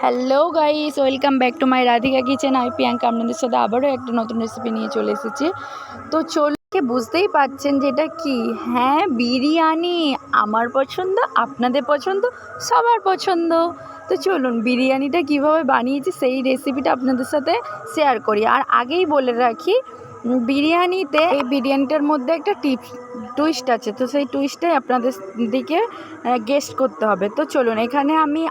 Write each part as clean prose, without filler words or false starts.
Hello guys, welcome back to my Radhika kitchen. আমি প্রিয়াঙ্কা আপনাদের সাথে আবারও একটা নতুন রেসিপি নিয়ে চলে এসেছি। তো চলকে বুঝতেই পারছেন যে এটা কি। হ্যাঁ, বিরিয়ানি। আমার পছন্দ, আপনাদের পছন্দ, সবার পছন্দ। তো চলুন বিরিয়ানিটা কিভাবে বানিয়েছি সেই রেসিপিটা আপনাদের সাথে শেয়ার করি। আর আগেই বলে রাখি, এই বিরিয়ানিটার মধ্যে একটা টুইস্ট আছে। তো সেই টুইস্টটাই আপনাদের দিকে গেস্ট করতে হবে। তো চলুন, এখানে আমি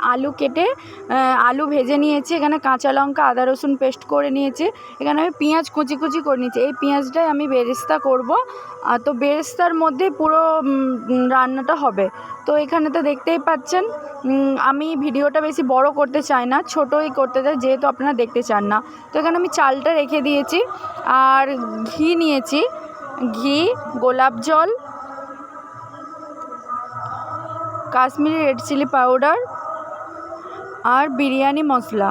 আলু ভেজে নিয়েছি, এখানে কাঁচা লঙ্কা আদা রসুন পেস্ট করে নিয়েছি, এখানে আমি পেঁয়াজ কুচি কুচি করে নিয়েছি। এই পেঁয়াজটাই আমি বেরেস্তা করব। তো বেরেস্তার মধ্যে পুরো রান্নাটা হবে। তো এখানে তো দেখতেই পাচ্ছেন, আমি ভিডিওটা বেশি বড় করতে চাই না, ছোটোই করতে চাই যেহেতু আপনারা দেখতে চান না। তো এখানে আমি চালটা রেখে দিয়েছি আর ঘি নিয়েছি, ঘি, গোলাপ জল, কাশ্মীরি রেড চিলি পাউডার আর বিরিয়ানি মশলা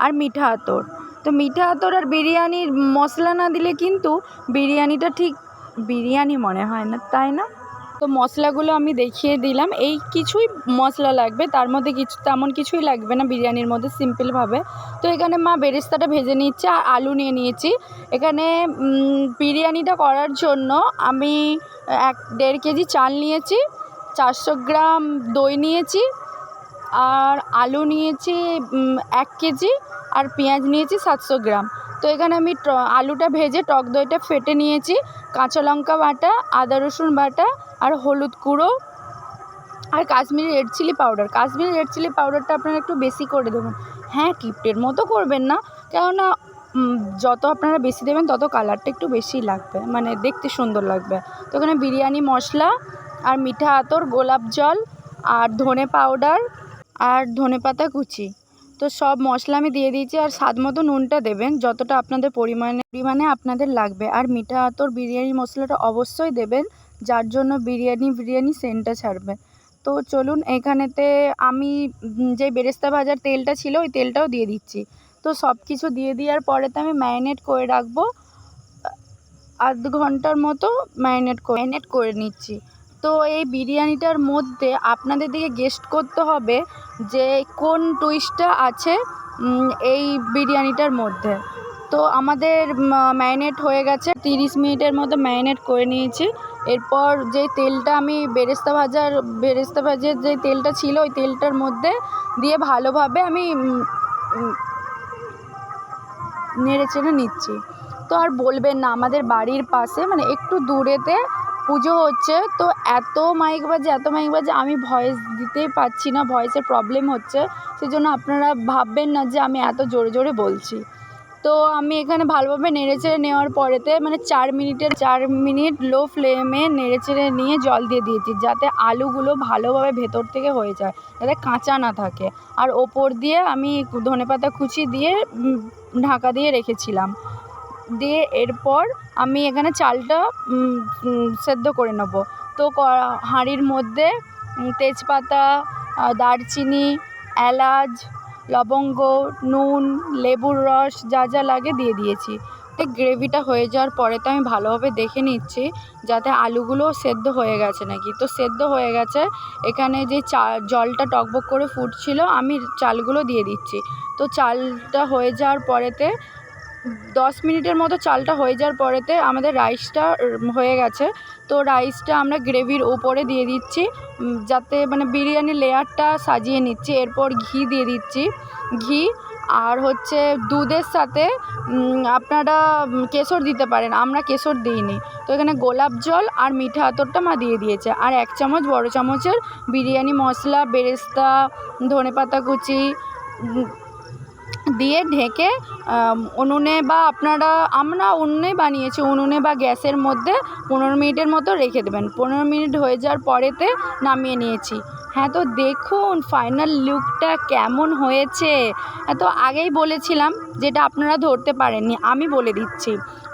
আর মিঠা আতর। তো মিঠা আতর আর বিরিয়ানির মশলা না দিলে কিন্তু বিরিয়ানিটা ঠিক বিরিয়ানি মনে হয় না, তাই না? তো মশলাগুলো আমি দেখিয়ে দিলাম। এই কিছুই মশলা লাগবে, তার মধ্যে তেমন কিছুই লাগবে না বিরিয়ানির মধ্যে, সিম্পলভাবে। তো এখানে মা বেরেস্তাটা ভেজে নিচ্ছে আর আলু নিয়ে নিয়েছি। এখানে বিরিয়ানিটা করার জন্য আমি 1.5 কেজি চাল নিয়েছি, 400 গ্রাম দই নিয়েছি, আর আলু নিয়েছি 1 কেজি, আর পেঁয়াজ নিয়েছি 700 গ্রাম। তো এখানে আমি আলুটা ভেজে টক দইটা ফেটে নিয়েছি, কাঁচা লঙ্কা বাটা, আদা রসুন বাটা আর হলুদ গুঁড়ো আর Kashmiri red chilli powder. Kashmiri red chilli পাউডারটা আপনারা একটু বেশি করে দেবেন। হ্যাঁ, কিপ্টের মতো করবেন না, কেননা যত আপনারা বেশি দেবেন তত কালারটা একটু বেশি লাগবে, মানে দেখতে সুন্দর লাগবে। তো এখানে বিরিয়ানি মশলা আর মিঠা আতর, গোলাপ জল আর ধনে পাউডার আর ধনেপাতা কুচি, তো সব মশলা আমি দিয়ে দিয়েছি। আর স্বাদ মতো নুনটা দেবেন, যতটা আপনাদের পরিমাণে আপনাদের লাগবে। আর মিঠা আতর বিরিয়ানি মশলাটা অবশ্যই দেবেন, যার জন্য বিরিয়ানি সেন্টটা ছাড়বে। তো চলুন, এখানেতে আমি যে বেরেস্তা ভাজার তেলটা ছিল ওই তেলটাও দিয়ে দিচ্ছি। তো সব কিছু দিয়ে দেওয়ার পরেতে আমি ম্যারিনেট করে রাখবো, আধ ঘন্টার মতো ম্যারিনেট করে নিচ্ছি। তো এই বিরিয়ানিটার মধ্যে আপনাদের দিকে গেস্ট করতে হবে যে কোন টুইস্টটা আছে এই বিরিয়ানিটার মধ্যে। তো আমাদের ম্যারিনেট হয়ে গেছে, 30 মিনিটের মতো ম্যারিনেট করে নিয়েছি। এরপর যে তেলটা আমি বেরেস্তা ভাজার যে তেলটা ছিল ওই তেলটার মধ্যে দিয়ে ভালোভাবে আমি নেড়ে চেড়ে নিচ্ছি। তো আর বলবেন না, আমাদের বাড়ির পাশে মানে একটু দূরেতে পুজো হচ্ছে। তো এত মাইক বাজে আমি ভয়েস দিতেই পারছি না, ভয়েসের প্রবলেম হচ্ছে। সেজন্য আপনারা ভাববেন না যে আমি এত জোরে জোরে বলছি। তো আমি এখানে ভালোভাবে নেড়েচেড়ে নেওয়ার পরেতে মানে 4 মিনিট লো ফ্লেমে নেড়েচেড়ে নিয়ে জল দিয়ে দিয়েছি, যাতে আলুগুলো ভালোভাবে ভেতর থেকে হয়ে যায়, যাতে কাঁচা না থাকে। আর ওপর দিয়ে আমি ধনেপাতা কুচি দিয়ে ঢাকা দিয়ে রেখেছিলাম। দিয়ে এরপর আমি এখানে চালটা সেদ্ধ করে নেব। তো হাঁড়ির মধ্যে তেজপাতা, দারচিনি, এলাচ, লবঙ্গ, নুন, লেবুর রস যা যা লাগে দিয়ে দিয়েছি। গ্রেভিটা হয়ে যাওয়ার পরে তো আমি ভালোভাবে দেখে নিচ্ছি যাতে আলুগুলো সেদ্ধ হয়ে গেছে নাকি। তো সেদ্ধ হয়ে গেছে। এখানে যে জলটা টকবক করে ফুটছিল আমি চালগুলো দিয়ে দিচ্ছি। তো চালটা হয়ে যাওয়ার পরেতে 10 মিনিটের মতো চালটা হয়ে যাওয়ার পরেতে আমাদের রাইসটা হয়ে গেছে। তো রাইসটা আমরা গ্রেভির ওপরে দিয়ে দিচ্ছি, যাতে মানে বিরিয়ানির লেয়ারটা সাজিয়ে নিচ্ছি। এরপর ঘি দিয়ে দিচ্ছি, ঘি আর হচ্ছে দুধের সাথে আপনারা কেশর দিতে পারেন, আমরা কেশর দিইনি। তো এখানে গোলাপ জল আর মিঠা আতরটা মা দিয়ে দিয়েছে, আর 1 চামচ বড় চামচের বিরিয়ানি মশলা, বেরেস্তা, ধনেপাতা কুচি দিয়ে ঢেকে উনুনে বা আমরা উনুনে বানিয়েছি, উনুনে বা গ্যাসের মধ্যে 15 মিনিটের মতো রেখে দেবেন। 15 মিনিট হয়ে যাওয়ার পরেতে নামিয়ে নিয়েছি। হ্যাঁ, তো দেখুন ফাইনাল লুকটা কেমন হয়েছে। তো আগেই বলেছিলাম, যেটা আপনারা ধরতে পারেননি আমি বলে দিচ্ছি।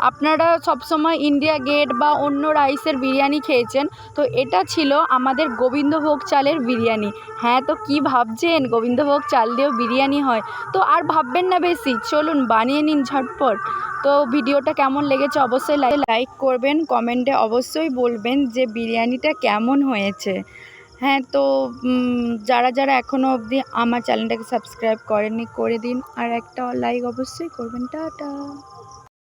আপনারা সবসময় ইন্ডিয়া গেট বা অন্য রাইসের বিরিয়ানি খেয়েছেন, তো এটা ছিল আমাদের গোবিন্দভোগ চালের বিরিয়ানি। হ্যাঁ, তো কি ভাবছেন গোবিন্দভোগ চাল দিয়েও বিরিয়ানি হয়? তো আর ভাববেন না বেশি, চলুন বানিয়ে নিন ঝটপট। তো ভিডিওটা কেমন লেগেছে অবশ্যই লাইক করবেন, কমেন্টে অবশ্যই বলবেন যে বিরিয়ানিটা কেমন হয়েছে। হ্যাঁ, তো যারা যারা এখনও অবধি আমার চ্যানেলটাকে সাবস্ক্রাইব করেননি করে দিন, আর একটা লাইক অবশ্যই করবেন। টাটা।